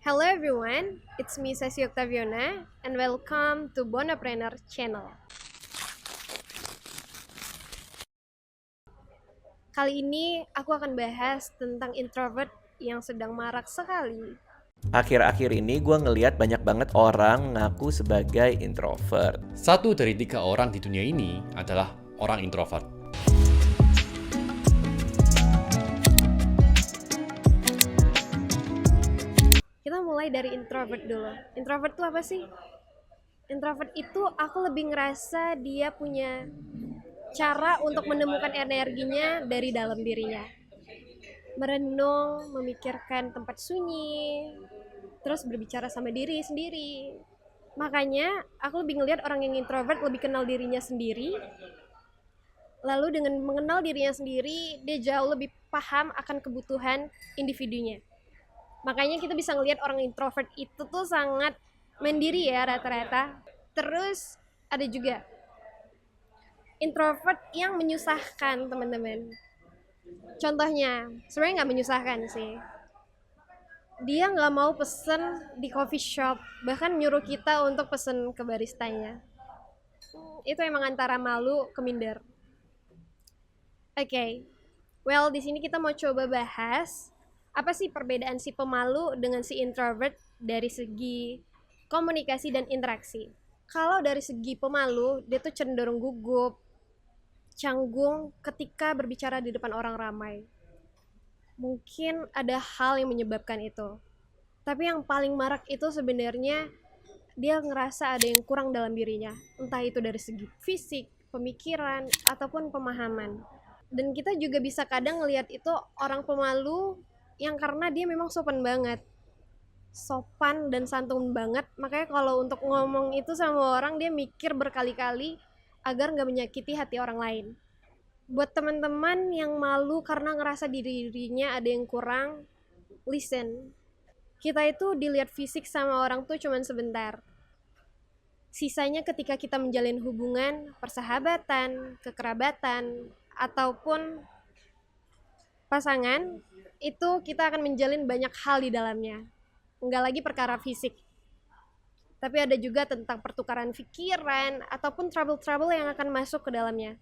Hello everyone, it's me Sesi Octaviona and welcome to Bonapreneur channel. Kali ini aku akan bahas tentang introvert yang sedang marak sekali. Akhir-akhir ini gue ngeliat banyak banget orang ngaku sebagai introvert. Satu dari 3 orang di dunia ini adalah orang introvert. Kita mulai dari introvert dulu. Introvert itu apa sih? Introvert itu aku lebih ngerasa dia punya cara untuk menemukan energinya dari dalam dirinya. Merenung, memikirkan tempat sunyi, terus berbicara sama diri sendiri. Makanya aku lebih ngelihat orang yang introvert lebih kenal dirinya sendiri. Lalu dengan mengenal dirinya sendiri, dia jauh lebih paham akan kebutuhan individunya. Makanya kita bisa ngelihat orang introvert itu tuh sangat mandiri ya rata-rata. Terus ada juga introvert yang menyusahkan teman-teman. Contohnya, sebenarnya nggak menyusahkan sih. Dia nggak mau pesen di coffee shop, bahkan nyuruh kita untuk pesen ke baristanya. Itu emang antara malu ke minder. Oke, well di sini kita mau coba bahas apa sih perbedaan si pemalu dengan si introvert dari segi komunikasi dan interaksi. Kalau dari segi pemalu, dia tuh cenderung gugup, canggung ketika berbicara di depan orang ramai. Mungkin ada hal yang menyebabkan itu. Tapi yang paling marak itu sebenarnya dia ngerasa ada yang kurang dalam dirinya. Entah itu dari segi fisik, pemikiran, ataupun pemahaman. Dan kita juga bisa kadang ngelihat itu orang pemalu yang karena dia memang sopan banget. Sopan dan santun banget. Makanya kalau untuk ngomong itu sama orang, dia mikir berkali-kali agar nggak menyakiti hati orang lain. Buat teman-teman yang malu karena ngerasa dirinya ada yang kurang, listen. Kita itu dilihat fisik sama orang tuh cuman sebentar. Sisanya ketika kita menjalin hubungan, persahabatan, kekerabatan, ataupun pasangan, itu kita akan menjalin banyak hal di dalamnya. Enggak lagi perkara fisik. Tapi ada juga tentang pertukaran pikiran ataupun trouble-trouble yang akan masuk ke dalamnya.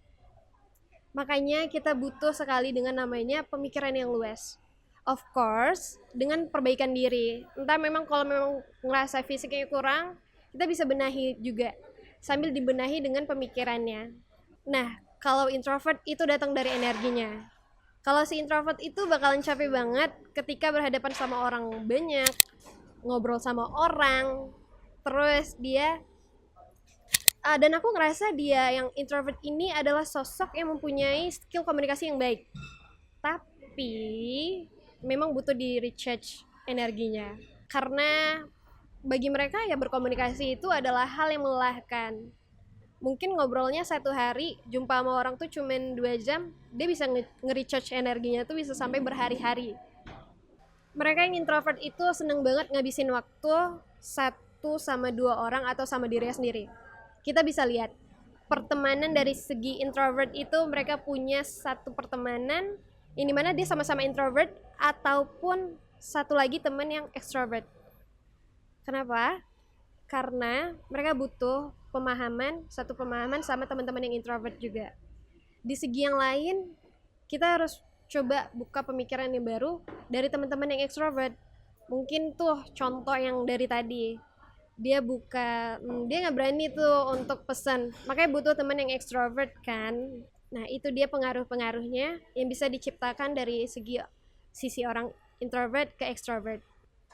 Makanya kita butuh sekali dengan namanya pemikiran yang luas. Of course, dengan perbaikan diri. Entah memang kalau memang ngerasa fisiknya kurang, kita bisa benahi juga. Sambil dibenahi dengan pemikirannya. Nah, kalau introvert itu datang dari energinya. Kalau si introvert itu bakalan capek banget ketika berhadapan sama orang banyak, ngobrol sama orang, terus dia dan aku ngerasa dia yang introvert ini adalah sosok yang mempunyai skill komunikasi yang baik. Tapi memang butuh di recharge energinya. Karena bagi mereka ya berkomunikasi itu adalah hal yang melelahkan. Mungkin ngobrolnya 1 hari, jumpa sama orang tuh cuman 2 jam, dia bisa nge-recharge energinya tuh bisa sampai berhari-hari. Mereka yang introvert itu seneng banget ngabisin waktu 1 sama 2 orang atau sama dirinya sendiri. Kita bisa lihat pertemanan dari segi introvert itu mereka punya satu pertemanan yang dimana dia sama-sama introvert ataupun satu lagi teman yang extrovert. Kenapa? Karena mereka butuh satu pemahaman sama teman-teman yang introvert juga. Di segi yang lain, kita harus coba buka pemikiran yang baru dari teman-teman yang extrovert. Mungkin tuh contoh yang dari tadi, dia nggak berani tuh untuk pesan, makanya butuh teman yang extrovert kan. Nah itu dia pengaruh-pengaruhnya yang bisa diciptakan dari sisi orang introvert ke extrovert.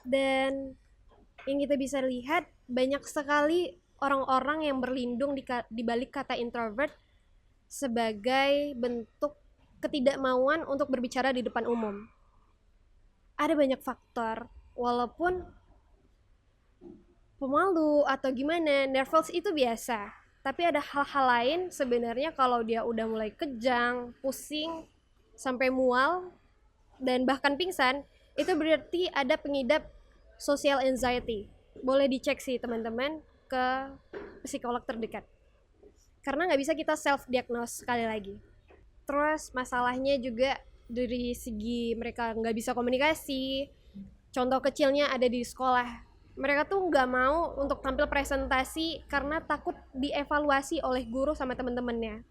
Dan yang kita bisa lihat banyak sekali orang-orang yang berlindung di balik kata introvert sebagai bentuk ketidakmauan untuk berbicara di depan umum. Ada banyak faktor, walaupun pemalu atau gimana, nervous itu biasa. Tapi ada hal-hal lain sebenarnya kalau dia udah mulai kejang, pusing, sampai mual, dan bahkan pingsan, itu berarti ada pengidap social anxiety. Boleh dicek sih teman-teman ke psikolog terdekat. Karena nggak bisa kita self-diagnose sekali lagi. Terus masalahnya juga dari segi mereka nggak bisa komunikasi, Contoh kecilnya ada di sekolah. Mereka tuh nggak mau untuk tampil presentasi karena takut dievaluasi oleh guru sama teman-temannya.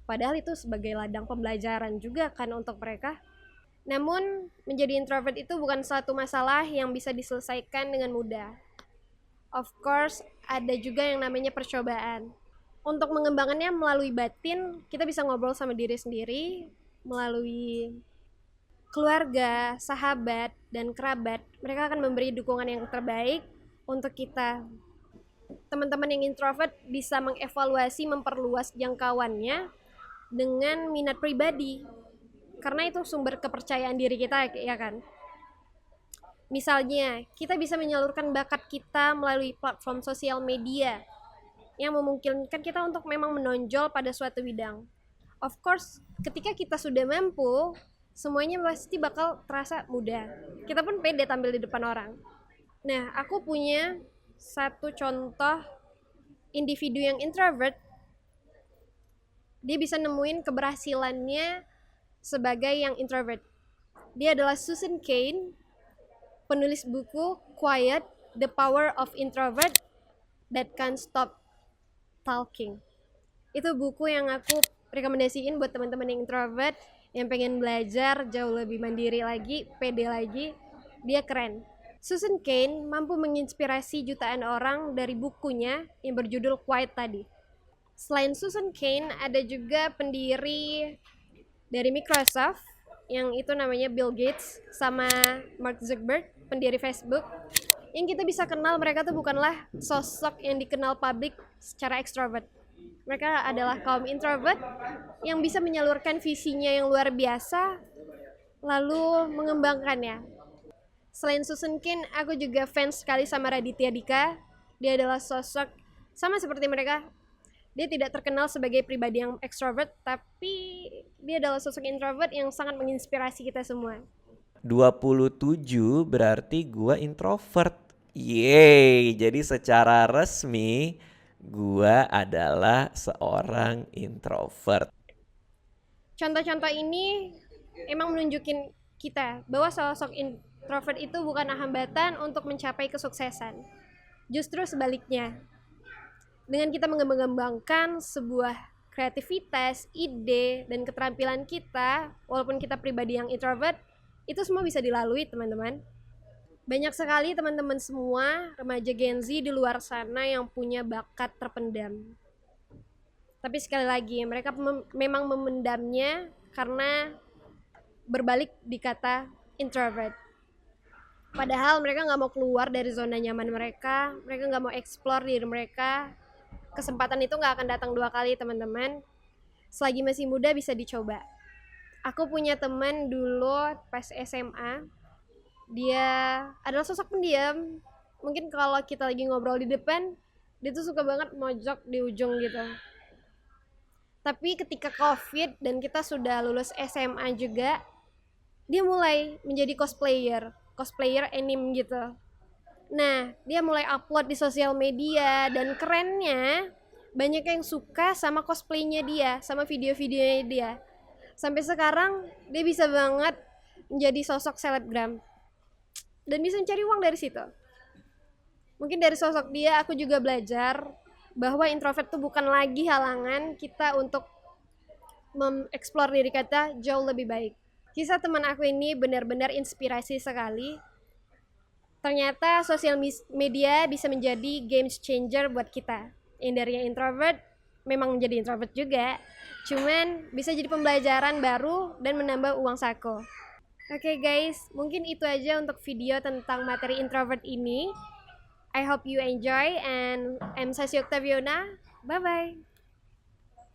Padahal itu sebagai ladang pembelajaran juga kan untuk mereka. Namun, menjadi introvert itu bukan suatu masalah yang bisa diselesaikan dengan mudah. Of course, ada juga yang namanya percobaan. Untuk mengembangkannya melalui batin, kita bisa ngobrol sama diri sendiri, melalui keluarga, sahabat, dan kerabat. Mereka akan memberi dukungan yang terbaik untuk kita. Teman-teman yang introvert bisa mengevaluasi, memperluas jangkauannya dengan minat pribadi. Karena itu sumber kepercayaan diri kita, ya kan? Misalnya, kita bisa menyalurkan bakat kita melalui platform sosial media yang memungkinkan kita untuk memang menonjol pada suatu bidang. Of course, ketika kita sudah mampu, semuanya pasti bakal terasa mudah. Kita pun pede tampil di depan orang. Nah, aku punya satu contoh individu yang introvert. Dia bisa nemuin keberhasilannya sebagai yang introvert. Dia adalah Susan Cain, penulis buku Quiet, The Power of Introvert That Can't Stop Talking. Itu buku yang aku rekomendasiin buat teman-teman yang introvert, yang pengen belajar jauh lebih mandiri lagi, pede lagi. Dia keren. Susan Cain mampu menginspirasi jutaan orang dari bukunya yang berjudul Quiet tadi. Selain Susan Cain, ada juga pendiri dari Microsoft, yang itu namanya Bill Gates, sama Mark Zuckerberg, pendiri Facebook. Yang kita bisa kenal, mereka tuh bukanlah sosok yang dikenal publik secara ekstrovert. Mereka adalah kaum introvert yang bisa menyalurkan visinya yang luar biasa, lalu mengembangkannya. Selain Susan Cain, aku juga fans sekali sama Raditya Dika. Dia adalah sosok sama seperti mereka. Dia tidak terkenal sebagai pribadi yang ekstrovert, tapi dia adalah sosok introvert yang sangat menginspirasi kita semua. 27 berarti gua introvert. Yeay, jadi secara resmi gua adalah seorang introvert. Contoh-contoh ini emang menunjukin kita bahwa sosok introvert itu bukan hambatan untuk mencapai kesuksesan. Justru sebaliknya. Dengan kita mengembangkan sebuah kreativitas, ide, dan keterampilan kita, walaupun kita pribadi yang introvert, itu semua bisa dilalui, teman-teman. Banyak sekali teman-teman semua, remaja Gen Z di luar sana yang punya bakat terpendam. Tapi sekali lagi, mereka memang memendamnya karena berbalik di kata introvert. Padahal mereka nggak mau keluar dari zona nyaman mereka nggak mau explore diri mereka. Kesempatan itu nggak akan datang 2 kali, teman-teman. Selagi masih muda bisa dicoba. Aku punya teman dulu pas SMA. Dia adalah sosok pendiam. Mungkin kalau kita lagi ngobrol di depan, dia tuh suka banget mojok di ujung gitu. Tapi ketika COVID dan kita sudah lulus SMA juga, dia mulai menjadi cosplayer anime gitu. Nah, dia mulai upload di sosial media, dan kerennya banyak yang suka sama cosplaynya dia, sama video-videonya dia. Sampai sekarang dia bisa banget menjadi sosok selebgram dan bisa mencari uang dari situ. Mungkin dari sosok dia aku juga belajar bahwa introvert itu bukan lagi halangan kita untuk mengeksplor diri kita jauh lebih baik. Kisah teman aku ini benar-benar inspirasi sekali. Ternyata sosial media bisa menjadi game changer buat kita. Yang dari yang introvert memang menjadi introvert juga, cuman bisa jadi pembelajaran baru dan menambah uang saku. Oke guys, mungkin itu aja untuk video tentang materi introvert ini. I hope you enjoy, and I'm Sasi Octaviona. Bye bye.